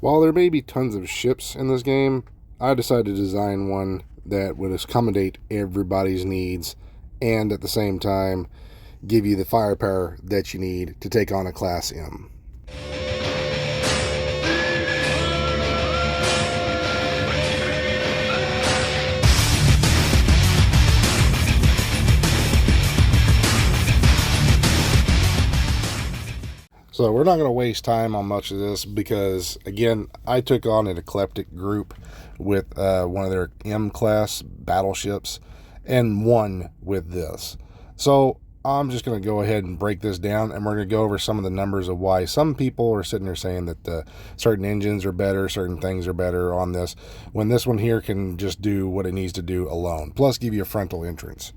While there may be tons of ships in this game, I decided to design one that would accommodate everybody's needs and at the same time give you the firepower that you need to take on a Class M. So we're not going to waste time on much of this because, again, I took on an eclectic group with one of their M-class battleships and won with this. So I'm just going to go ahead and break this down, and we're going to go over some of the numbers of why some people are sitting there saying that certain engines are better, certain things are better on this, when this one here can just do what it needs to do alone, plus give you a frontal entrance.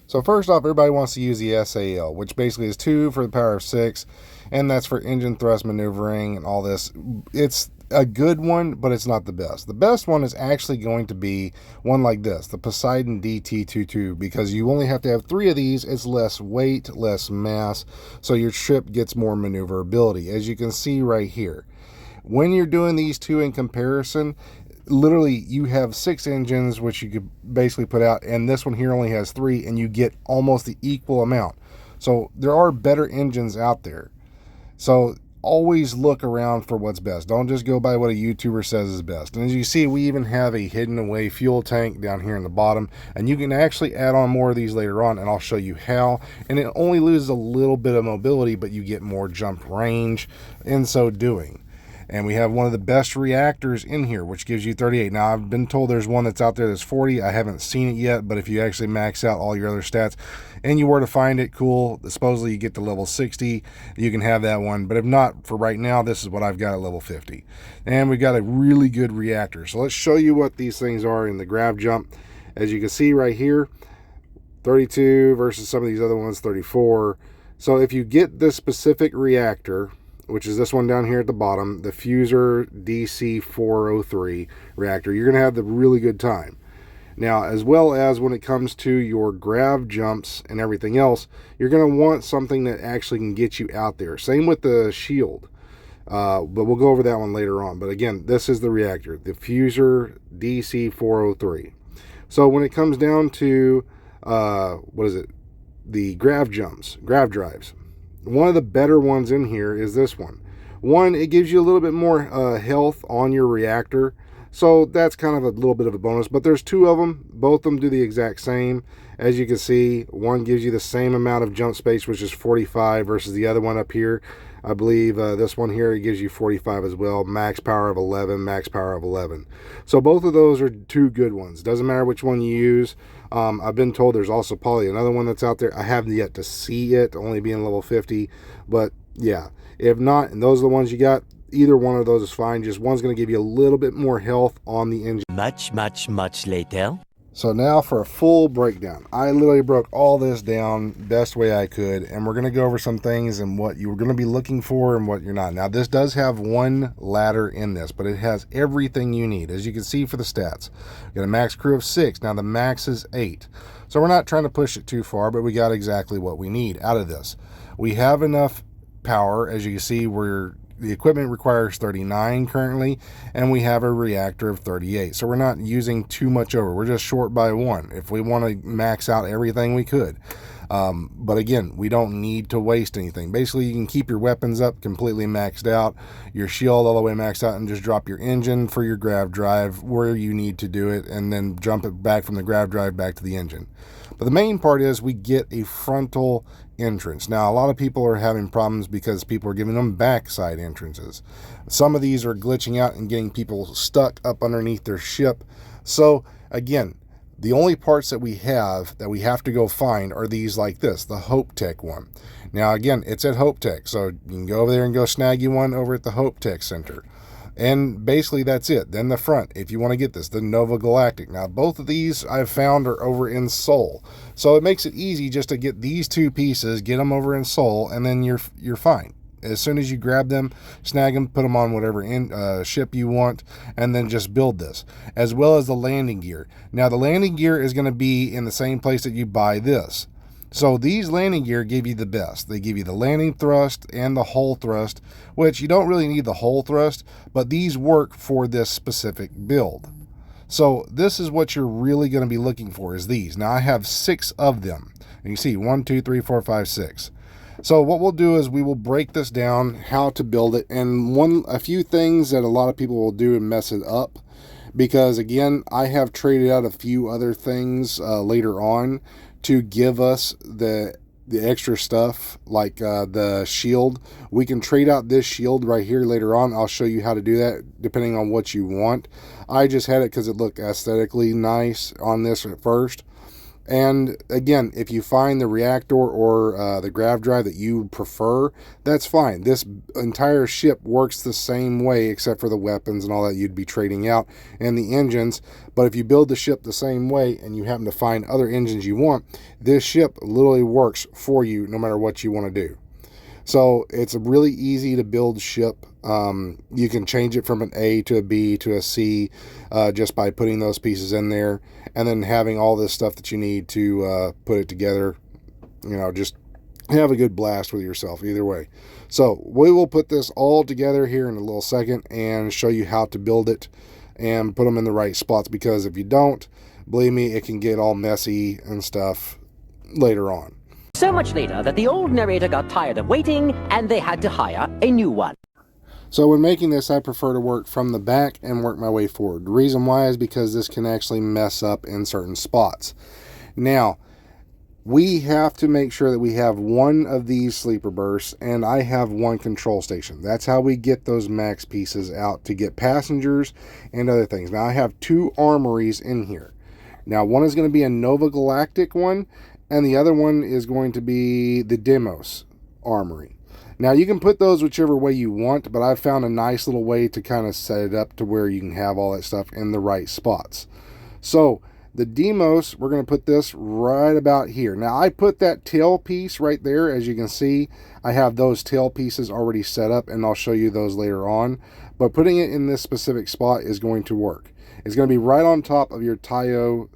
So first off, everybody wants to use the SAL, which basically is 2 for the power of 6, and that's for engine thrust maneuvering and all this. It's a good one, but it's not the best. The best one is actually going to be one like this, the Poseidon DT22, because you only have to have 3 of these. It's less weight, less mass, so your ship gets more maneuverability, as you can see right here. When you're doing these two in comparison, literally you have 6 engines which you could basically put out, and this one here only has 3, and you get almost the equal amount. So there are better engines out there, so always look around for what's best. Don't just go by what a YouTuber says is best. And as you see, we even have a hidden away fuel tank down here in the bottom, and you can actually add on more of these later on, and I'll show you how. And it only loses a little bit of mobility, but you get more jump range in so doing. And we have one of the best reactors in here, which gives you 38. Now, I've been told there's one that's out there that's 40. I haven't seen it yet, but if you actually max out all your other stats and you were to find it, cool. Supposedly you get to level 60, you can have that one. But if not, for right now, this is what I've got at level 50. And we've got a really good reactor. So let's show you what these things are in the grav jump. As you can see right here, 32 versus some of these other ones, 34. So if you get this specific reactor, which is this one down here at the bottom, the Fuser DC403 reactor, you're going to have the really good time. Now, as well as when it comes to your grav jumps and everything else, you're going to want something that actually can get you out there. Same with the shield, but we'll go over that one later on. But again, this is the reactor, the Fuser DC403. So when it comes down to, the grav jumps, grav drives, one of the better ones in here is this one. One, it gives you a little bit more health on your reactor, so that's kind of a little bit of a bonus. But there's 2 of them. Both of them do the exact same. As you can see, one gives you the same amount of jump space, which is 45, versus the other one up here. I believe this one here, it gives you 45 as well. Max power of 11, max power of 11. So both of those are 2 good ones. Doesn't matter which one you use. I've been told there's also probably another one that's out there. I haven't yet to see it, only being level 50. But yeah, if not, and those are the ones you got, either one of those is fine. Just one's going to give you a little bit more health on the engine. Much later. So now for a full breakdown. I literally broke all this down best way I could, and we're going to go over some things and what you're going to be looking for and what you're not. Now, this does have one ladder in this, but it has everything you need. As you can see for the stats, we got a max crew of 6. Now, the max is 8. So we're not trying to push it too far, but we got exactly what we need out of this. We have enough power. As you can see, the equipment requires 39 currently, and we have a reactor of 38. So we're not using too much over. We're just short by 1. If we want to max out everything, we could. But again, we don't need to waste anything. Basically, you can keep your weapons up completely maxed out, your shield all the way maxed out, and just drop your engine for your grav drive where you need to do it, and then jump it back from the grav drive back to the engine. But the main part is we get a frontal entrance. Now, a lot of people are having problems because people are giving them backside entrances. Some of these are glitching out and getting people stuck up underneath their ship. So again, the only parts that we have to go find are these like this, the Hope Tech one. Now again, it's at Hope Tech, so you can go over there and go snag you one over at the Hope Tech Center. And basically that's it. Then the front, if you want to get this, the Nova Galactic. Now both of these I've found are over in Seoul, so it makes it easy just to get these 2 pieces, get them over in Seoul, and then you're fine. As soon as you grab them, snag them, put them on whatever ship you want, and then just build this, as well as the landing gear. Now the landing gear is going to be in the same place that you buy this. So these landing gear give you the best. They give you the landing thrust and the hull thrust, which you don't really need the hull thrust, but these work for this specific build. So this is what you're really going to be looking for, is these. Now I have 6 of them. And you see 1, 2, 3, 4, 5, 6. So what we'll do is we will break this down, how to build it, and a few things that a lot of people will do and mess it up. Because again, I have traded out a few other things later on to give us the extra stuff, like the shield. We can trade out this shield right here later on. I'll show you how to do that depending on what you want. I just had it because it looked aesthetically nice on this at first. And again, if you find the reactor or the grav drive that you prefer, that's fine. This entire ship works the same way, except for the weapons and all that you'd be trading out and the engines. But if you build the ship the same way and you happen to find other engines you want, this ship literally works for you no matter what you want to do. So it's a really easy to build ship. You can change it from an A to a B to a C just by putting those pieces in there, and then having all this stuff that you need to put it together. You know, just have a good blast with yourself either way. So we will put this all together here in a little second and show you how to build it and put them in the right spots, because if you don't, believe me, it can get all messy and stuff later on. So much later that the old narrator got tired of waiting and they had to hire a new one. So when making this, I prefer to work from the back and work my way forward. The reason why is because this can actually mess up in certain spots. Now, we have to make sure that we have one of these sleeper berths, and I have one control station. That's how we get those max pieces out to get passengers and other things. Now, I have 2 armories in here. Now, one is going to be a Nova Galactic one, and the other one is going to be the Demos Armory. Now, you can put those whichever way you want, but I've found a nice little way to kind of set it up to where you can have all that stuff in the right spots. So, the Demos, we're going to put this right about here. Now, I put that tail piece right there. As you can see, I have those tail pieces already set up, and I'll show you those later on. But putting it in this specific spot is going to work. It's going to be right on top of your Tayo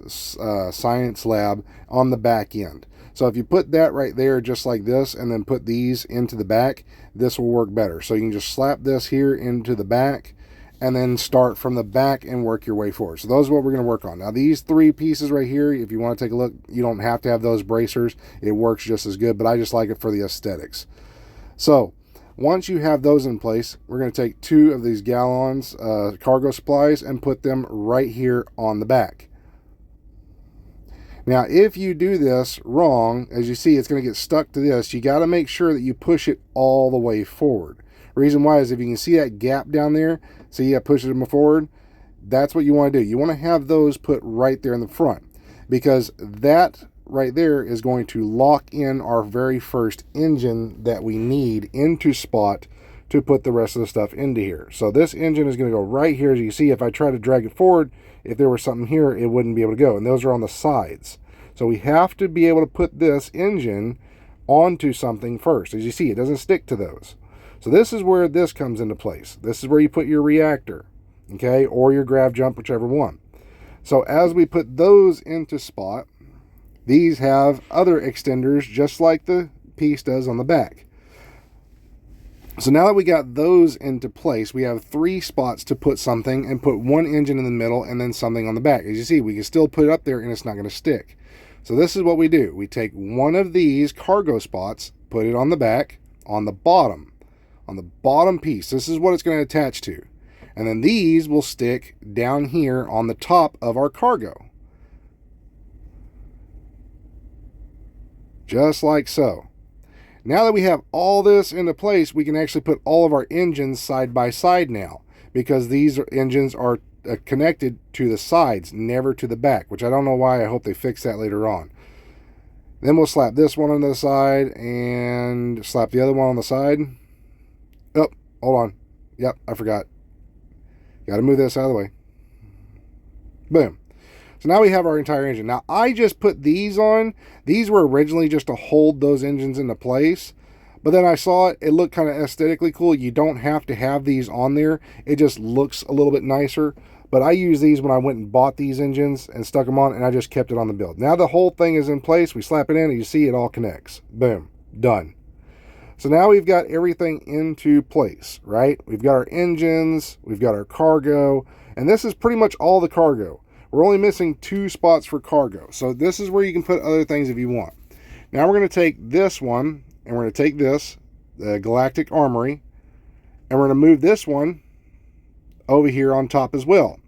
science lab on the back end. So if you put that right there just like this and then put these into the back, this will work better. So you can just slap this here into the back and then start from the back and work your way forward. So those are what we're going to work on. Now these 3 pieces right here, if you want to take a look, you don't have to have those bracers. It works just as good, but I just like it for the aesthetics. So once you have those in place, we're going to take 2 of these gallons cargo supplies and put them right here on the back. Now, if you do this wrong, as you see, it's going to get stuck to this. You got to make sure that you push it all the way forward. Reason why is if you can see that gap down there, see I push them forward, that's what you want to do. You want to have those put right there in the front, because that right there is going to lock in our very first engine that we need into spot to put the rest of the stuff into here. So this engine is going to go right here. As you see, if I try to drag it forward, if there was something here, it wouldn't be able to go. And those are on the sides. So we have to be able to put this engine onto something first. As you see, it doesn't stick to those. So this is where this comes into place. This is where you put your reactor, okay, or your grav jump, whichever one. So as we put those into spot, these have other extenders just like the piece does on the back. So now that we got those into place, we have 3 spots to put something and put 1 engine in the middle and then something on the back. As you see, we can still put it up there and it's not going to stick. So this is what we do. We take one of these cargo spots, put it on the back, on the bottom piece. This is what it's going to attach to. And then these will stick down here on the top of our cargo. Just like so. Now that we have all this into place, we can actually put all of our engines side by side now, because these engines are connected to the sides, never to the back, which I don't know why. I hope they fix that later on. Then we'll slap this one on the side and slap the other one on the side. Oh, hold on. Yep, I forgot. Got to move this out of the way. Boom. So now we have our entire engine. Now, I just put these on. These were originally just to hold those engines into place. But then I saw it. It looked kind of aesthetically cool. You don't have to have these on there. It just looks a little bit nicer. But I used these when I went and bought these engines and stuck them on, and I just kept it on the build. Now the whole thing is in place. We slap it in, and you see it all connects. Boom. Done. So now we've got everything into place, right? We've got our engines, we've got our cargo, and this is pretty much all the cargo. We're only missing 2 spots for cargo. So this is where you can put other things if you want. Now we're going to take this one, and we're going to take this, the Galactic Armory, and we're going to move this one over here on top as well.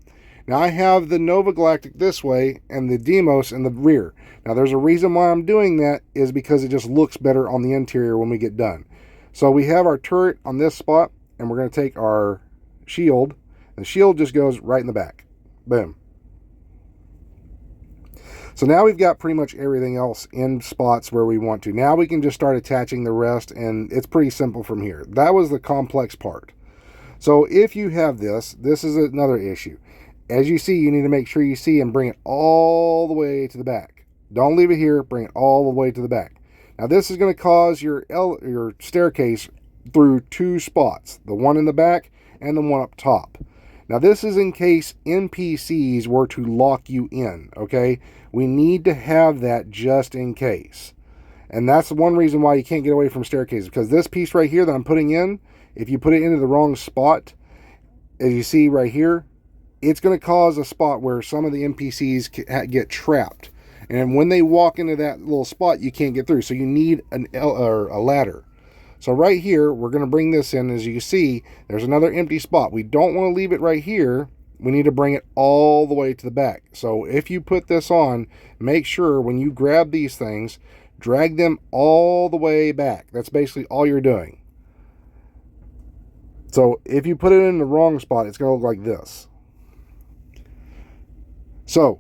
Now I have the Nova Galactic this way and the Demos in the rear. Now there's a reason why I'm doing that, is because it just looks better on the interior when we get done. So we have our turret on this spot, and we're going to take our shield. The shield just goes right in the back. Boom. So now we've got pretty much everything else in spots where we want to. Now we can just start attaching the rest, and it's pretty simple from here. That was the complex part. So if you have this is another issue. As you see, you need to make sure you see and bring it all the way to the back. Don't leave it here, bring it all the way to the back. Now this is going to cause your staircase through 2 spots, the one in the back and the one up top. Now this is in case NPCs were to lock you in, okay? We need to have that just in case. And that's one reason why you can't get away from staircases, because this piece right here that I'm putting in, if you put it into the wrong spot, as you see right here, it's going to cause a spot where some of the NPCs get trapped. And when they walk into that little spot, you can't get through. So you need a ladder. So right here, we're going to bring this in. As you can see, there's another empty spot. We don't want to leave it right here. We need to bring it all the way to the back. So if you put this on, make sure when you grab these things, drag them all the way back. That's basically all you're doing. So if you put it in the wrong spot, it's going to look like this. So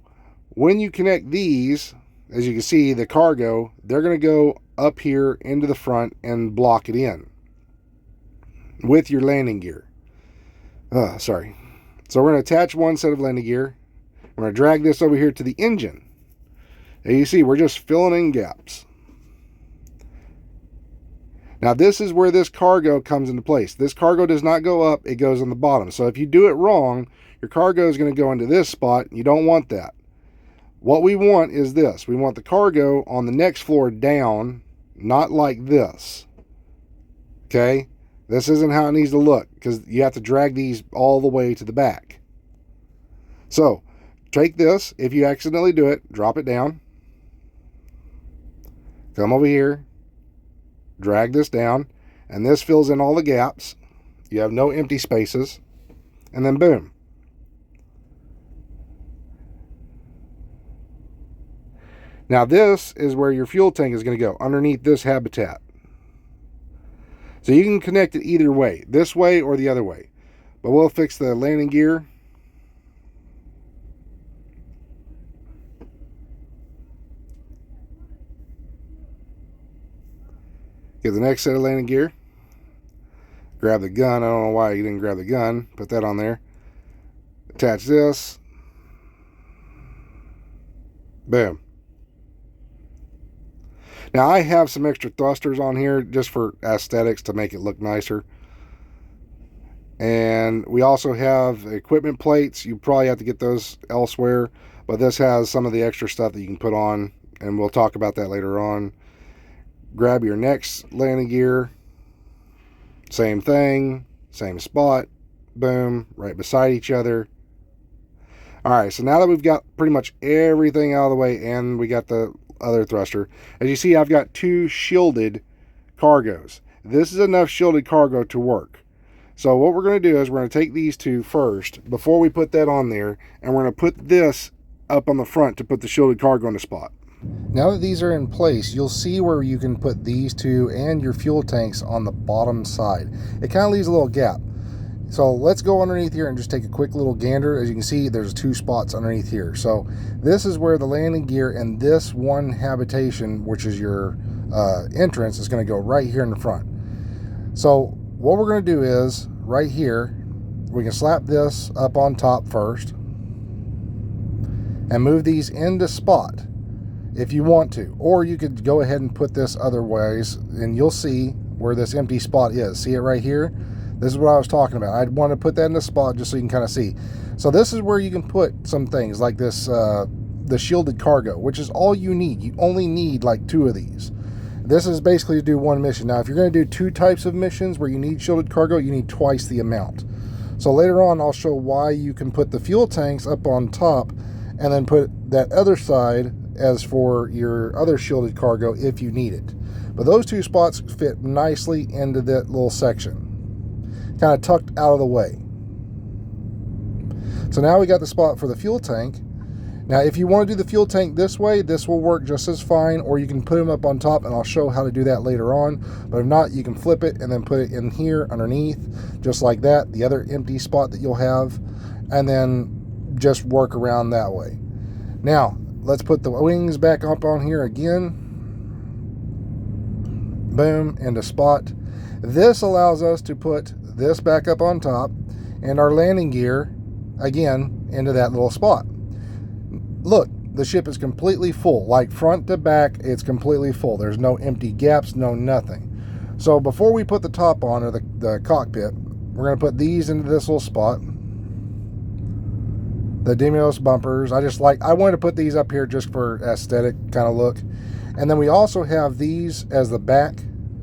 when you connect these, as you can see, the cargo, they're going to go up here into the front and block it in with your landing gear. Sorry. So we're going to attach one set of landing gear. We're going to drag this over here to the engine. And you see, we're just filling in gaps. Now this is where this cargo comes into place. This cargo does not go up, it goes on the bottom. So if you do it wrong, your cargo is going to go into this spot. You don't want that. What we want is this. We want the cargo on the next floor down, not like this. Okay? This isn't how it needs to look, because you have to drag these all the way to the back. So, take this. If you accidentally do it, drop it down. Come over here. Drag this down. And this fills in all the gaps. You have no empty spaces. And then boom. Now this is where your fuel tank is going to go, underneath this habitat. So you can connect it either way, this way or the other way. But we'll fix the landing gear. Get the next set of landing gear. Grab the gun. I don't know why you didn't grab the gun. Put that on there. Attach this. Boom. Now I have some extra thrusters on here just for aesthetics to make it look nicer. And we also have equipment plates. You probably have to get those elsewhere, but this has some of the extra stuff that you can put on, and we'll talk about that later on. Grab your next landing gear. Same thing, same spot. Boom, right beside each other. Alright, so now that we've got pretty much everything out of the way, and we got the other thruster, as you see, I've got 2 shielded cargoes. This is enough shielded cargo to work. So what we're going to do is we're going to take these 2 first before we put that on there, and we're going to put this up on the front to put the shielded cargo in the spot. Now that these are in place, you'll see where you can put these 2 and your fuel tanks on the bottom side. It kind of leaves a little gap. So let's go underneath here and just take a quick little gander. As you can see, there's 2 spots underneath here. So this is where the landing gear and this one habitation, which is your entrance, is going to go right here in the front. So what we're going to do is, right here, we can slap this up on top first and move these into spot if you want to. Or you could go ahead and put this other ways, and you'll see where this empty spot is. See it right here? This is what I was talking about. I want to put that in the spot just so you can kind of see. So this is where you can put some things like this, the shielded cargo, which is all you need. You only need like 2 of these. This is basically to do one mission. Now, if you're going to do 2 types of missions where you need shielded cargo, you need twice the amount. So later on, I'll show why you can put the fuel tanks up on top and then put that other side as for your other shielded cargo if you need it. But those 2 spots fit nicely into that little section, kind of tucked out of the way. So now we got the spot for the fuel tank. Now, if you want to do the fuel tank this way, this will work just as fine, or you can put them up on top, and I'll show how to do that later on. But if not, you can flip it and then put it in here underneath, just like that, the other empty spot that you'll have, and then just work around that way. Now, let's put the wings back up on here again. Boom, into spot. This allows us to put this back up on top, and our landing gear, again, into that little spot. Look, the ship is completely full. Like front to back, it's completely full. There's no empty gaps, no nothing. So before we put the top on, or the cockpit, we're going to put these into this little spot. The Demios bumpers. I wanted to put these up here just for aesthetic kind of look. And then we also have these as the back,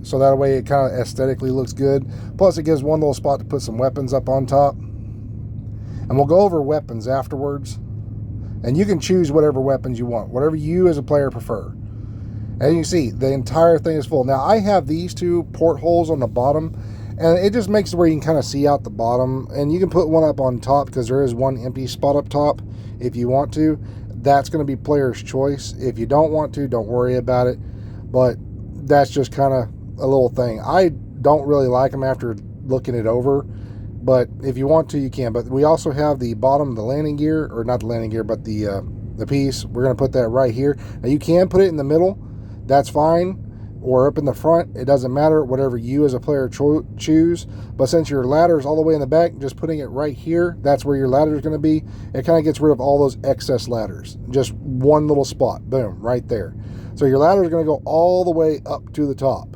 so that way it kind of aesthetically looks good. Plus it gives one little spot to put some weapons up on top. And we'll go over weapons afterwards. And you can choose whatever weapons you want, whatever you as a player prefer. As you can see, the entire thing is full. Now, I have these 2 portholes on the bottom, and it just makes it where you can kind of see out the bottom. And you can put one up on top because there is one empty spot up top if you want to. That's going to be player's choice. If you don't want to, don't worry about it. But that's just kind of a little thing. I don't really like them after looking it over. But if you want to, you can. But we also have the bottom, the landing gear, or not the landing gear, but the piece. We're going to put that right here. Now, you can put it in the middle. That's fine. Or up in the front. It doesn't matter. Whatever you as a player choose. But since your ladder is all the way in the back, just putting it right here, that's where your ladder is going to be. It kind of gets rid of all those excess ladders. Just one little spot. Boom. Right there. So your ladder is going to go all the way up to the top.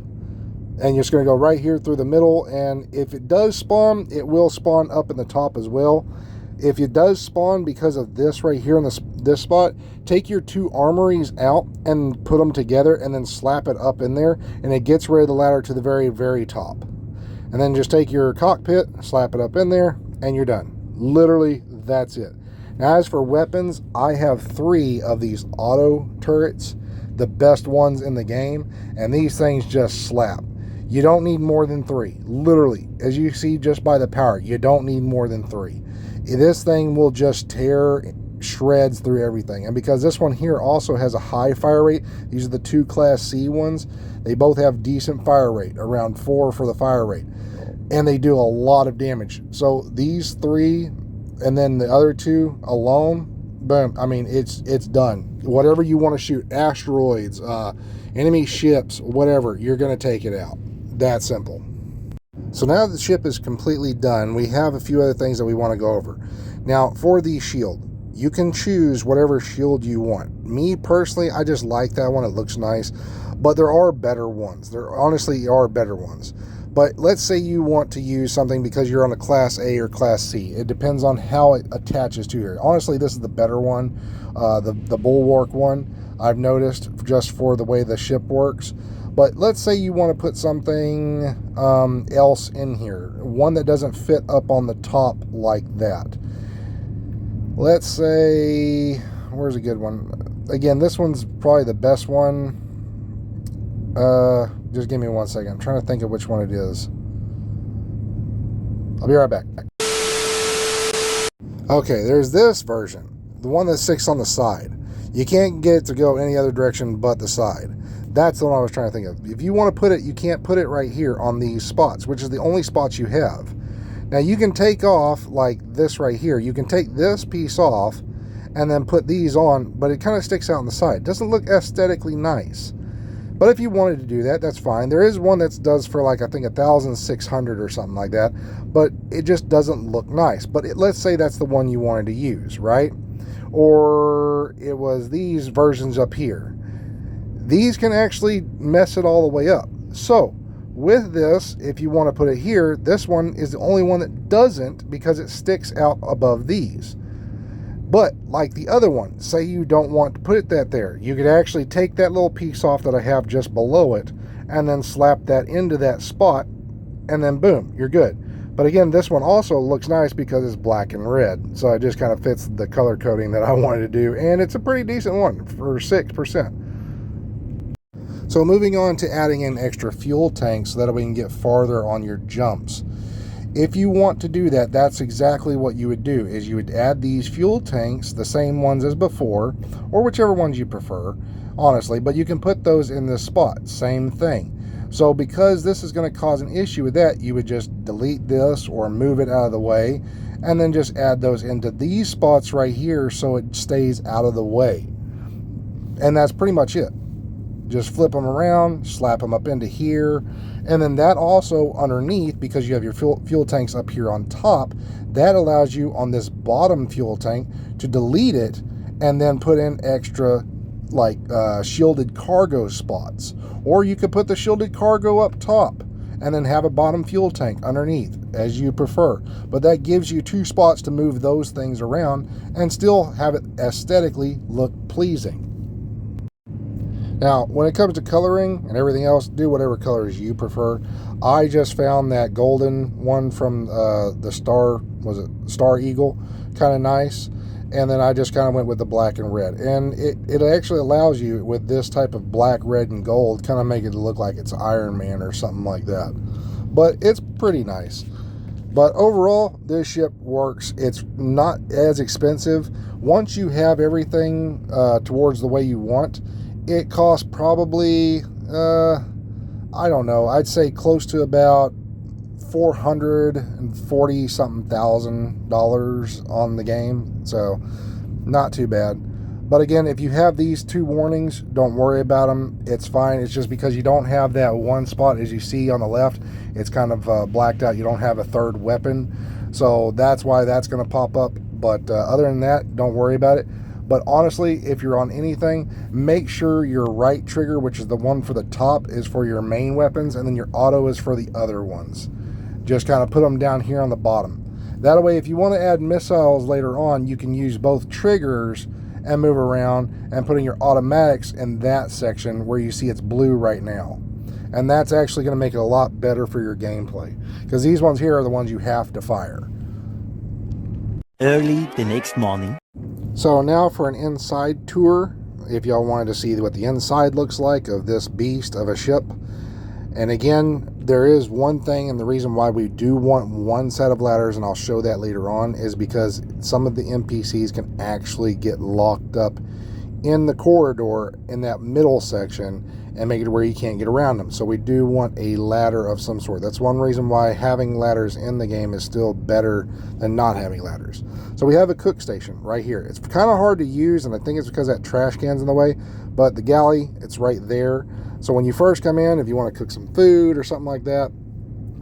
And you're just going to go right here through the middle. And if it does spawn, it will spawn up in the top as well. If it does spawn because of this right here in this spot, take your 2 armories out and put them together and then slap it up in there. And it gets rid of the ladder to the very, very top. And then just take your cockpit, slap it up in there, and you're done. Literally, that's it. Now, as for weapons, I have 3 of these auto turrets, the best ones in the game. And these things just slap. You don't need more than 3. Literally, as you see just by the power, you don't need more than 3. This thing will just tear shreds through everything. And because this one here also has a high fire rate, these are the 2 Class C ones, they both have decent fire rate, around 4 for the fire rate. And they do a lot of damage. So these 3, and then the other 2 alone, boom, I mean, it's done. Whatever you want to shoot, asteroids, enemy ships, whatever, you're going to take it out. That simple. So now the ship is completely done. We have a few other things that we want to go over. Now, for the shield, you can choose whatever shield you want. Me, personally, I just like that one. It looks nice. But there are better ones. There honestly are better ones. But let's say you want to use something because you're on a Class A or Class C. It depends on how it attaches to here. Honestly, this is the better one, the Bulwark one, I've noticed, just for the way the ship works. But let's say you want to put something else in here, one that doesn't fit up on the top like that. Let's say, where's a good one? Again, this one's probably the best one. Just give me 1 second. I'm trying to think of which one it is. I'll be right back. Okay, there's this version, the one that sticks on the side. You can't get it to go any other direction but the side. That's the one I was trying to think of. If you want to put it, you can't put it right here on these spots, which is the only spots you have. Now you can take off like this right here. You can take this piece off and then put these on, but it kind of sticks out on the side. It doesn't look aesthetically nice. But if you wanted to do that, that's fine. There is one that does for like, I think 1,600 or something like that, but it just doesn't look nice. But let's say that's the one you wanted to use, right? Or it was these versions up here. These can actually mess it all the way up. So With this, if you want to put it here, this one is the only one that doesn't because it sticks out above these. But like the other one, say you don't want to put that there, you could actually take that little piece off that I have just below it and then slap that into that spot, and then boom, you're good. But again, this one also looks nice because it's black and red, so it just kind of fits the color coding that I wanted to do, and it's a pretty decent one for 6%. So moving on to adding in extra fuel tanks so that we can get farther on your jumps. If you want to do that, that's exactly what you would do, is you would add these fuel tanks, the same ones as before, or whichever ones you prefer, honestly, but you can put those in this spot, same thing. So because this is going to cause an issue with that, you would just delete this or move it out of the way, and then just add those into these spots right here so it stays out of the way. And that's pretty much it. Just flip them around, slap them up into here, and then that also underneath, because you have your fuel tanks up here on top, that allows you on this bottom fuel tank to delete it and then put in extra like shielded cargo spots. Or you could put the shielded cargo up top and then have a bottom fuel tank underneath, as you prefer. But that gives you 2 spots to move those things around and still have it aesthetically look pleasing. Now, when it comes to coloring and everything else, do whatever colors you prefer. I just found that golden one from the Star Eagle, kind of nice. And then I just kind of went with the black and red. And it actually allows you, with this type of black, red, and gold, kind of make it look like it's Iron Man or something like that. But it's pretty nice. But overall, this ship works. It's not as expensive. Once you have everything towards the way you want, it costs probably, I don't know, I'd say close to about $440 something thousand on the game. So not too bad. But again, if you have these 2 warnings, don't worry about them. It's fine. It's just because you don't have that one spot, as you see on the left, it's kind of blacked out. You don't have a third weapon. So that's why that's going to pop up. But other than that, don't worry about it. But honestly, if you're on anything, make sure your right trigger, which is the one for the top, is for your main weapons, and then your auto is for the other ones. Just kind of put them down here on the bottom. That way, if you want to add missiles later on, you can use both triggers and move around and put in your automatics in that section where you see it's blue right now. And that's actually going to make it a lot better for your gameplay, because these ones here are the ones you have to fire. Early the next morning. So now for an inside tour, if y'all wanted to see what the inside looks like of this beast of a ship. And again, there is one thing, and the reason why we do want one set of ladders, and I'll show that later on, is because some of the NPCs can actually get locked up in the corridor in that middle section and make it where you can't get around them. So we do want a ladder of some sort. That's one reason why having ladders in the game is still better than not having ladders. So we have a cook station right here. It's kind of hard to use, and I think it's because that trash can's in the way, but the galley, it's right there. So when you first come in, if you want to cook some food or something like that,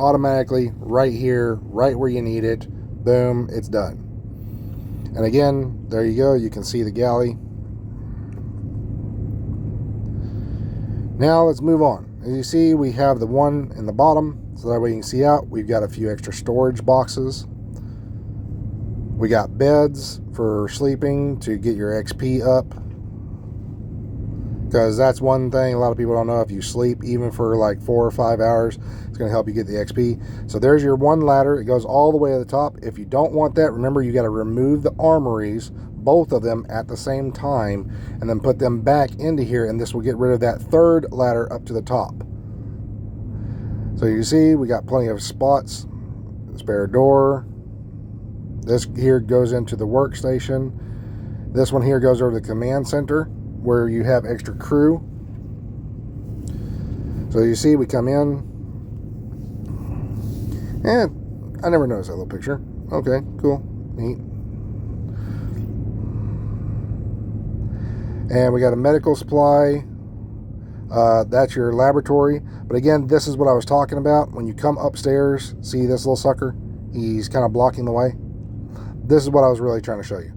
automatically right here, right where you need it, boom, it's done. And again, there you go. You can see the galley. Now let's move on. As you see, we have the one in the bottom, so that way you can see out. We've got a few extra storage boxes. We got beds for sleeping to get your XP up, because that's one thing a lot of people don't know. If you sleep even for like 4 or 5 hours, it's going to help you get the XP. So there's your one ladder. It goes all the way to the top. If you don't want that, remember, you got to remove the armories, both of them at the same time, and then put them back into here, and this will get rid of that third ladder up to the top. So you see, we got plenty of spots. Spare door. This here goes into the workstation. This one here goes over to the command center, where you have extra crew. So you see, we come in, and I never noticed that little picture. Okay, cool, neat. And we got a medical supply. That's your laboratory. But again, this is what I was talking about. When you come upstairs, see this little sucker? He's kind of blocking the way. This is what I was really trying to show you.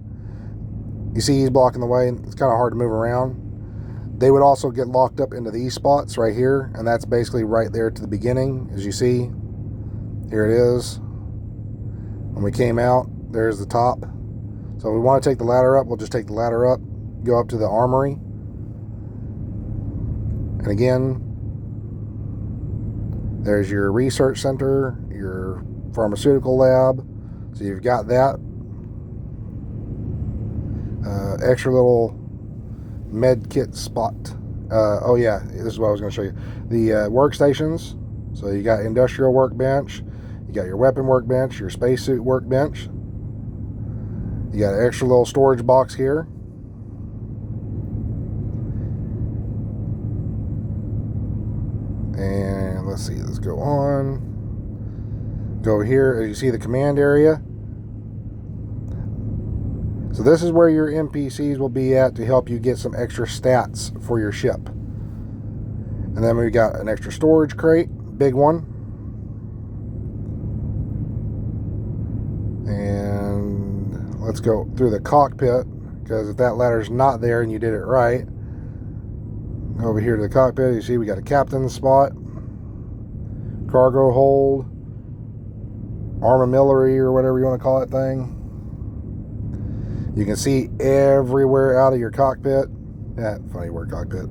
You see he's blocking the way. It's kind of hard to move around. They would also get locked up into these spots right here, and that's basically right there to the beginning. As you see, here it is. When we came out, there's the top. So if we want to take the ladder up, we'll just take the ladder up, go up to the armory. And again, there's your research center, your pharmaceutical lab. So you've got that. Extra little med kit spot. Oh yeah, this is what I was going to show you. The workstations. So you got industrial workbench, you got your weapon workbench, your spacesuit workbench. You got an extra little storage box here. And let's see, let's go on. Go over here, as you see the command area. So this is where your NPCs will be at to help you get some extra stats for your ship. And then we've got an extra storage crate, big one. And let's go through the cockpit, because if that ladder's not there and you did it right, over here to the cockpit, you see we got a captain's spot, cargo hold, armamillery or whatever you want to call that thing. You can see everywhere out of your cockpit. Yeah, funny word, cockpit.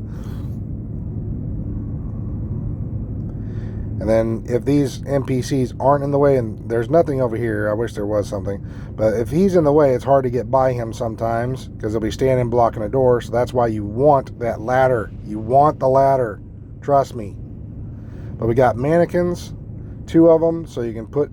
And then if these NPCs aren't in the way, and there's nothing over here, I wish there was something, but if he's in the way, it's hard to get by him sometimes because he'll be standing blocking a door. So that's why you want that ladder. You want the ladder. Trust me. But we got mannequins, 2 of them, so you can put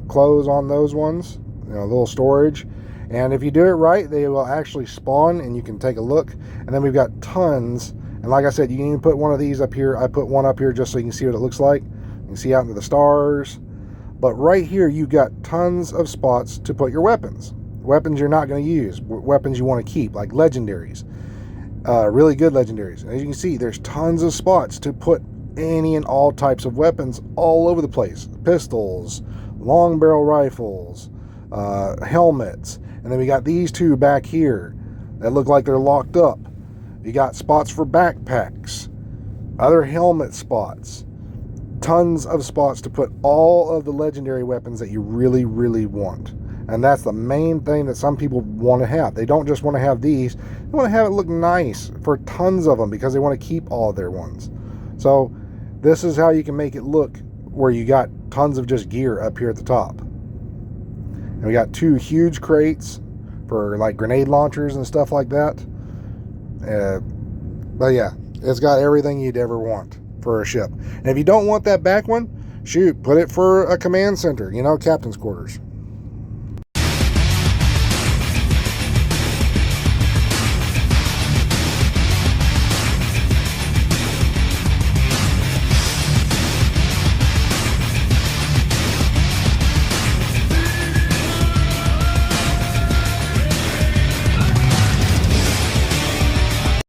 clothes on those ones, you know, a little storage. And if you do it right, they will actually spawn and you can take a look. And then we've got tons. And like I said, you can even put one of these up here. I put one up here just so you can see what it looks like. You can see out into the stars. But right here, you've got tons of spots to put your weapons. Weapons you're not going to use. Weapons you want to keep, like legendaries. Really good legendaries. And as you can see, there's tons of spots to put any and all types of weapons all over the place. Pistols, long barrel rifles, helmets. And then we got these 2 back here that look like they're locked up. You got spots for backpacks, other helmet spots, tons of spots to put all of the legendary weapons that you really, really want. And that's the main thing that some people want to have. They don't just want to have these. They want to have it look nice for tons of them because they want to keep all of their ones. So this is how you can make it look where you got tons of just gear up here at the top. And we got 2 huge crates for like grenade launchers and stuff like that. But yeah, it's got everything you'd ever want for a ship. And if you don't want that back one, shoot, put it for a command center, you know, captain's quarters.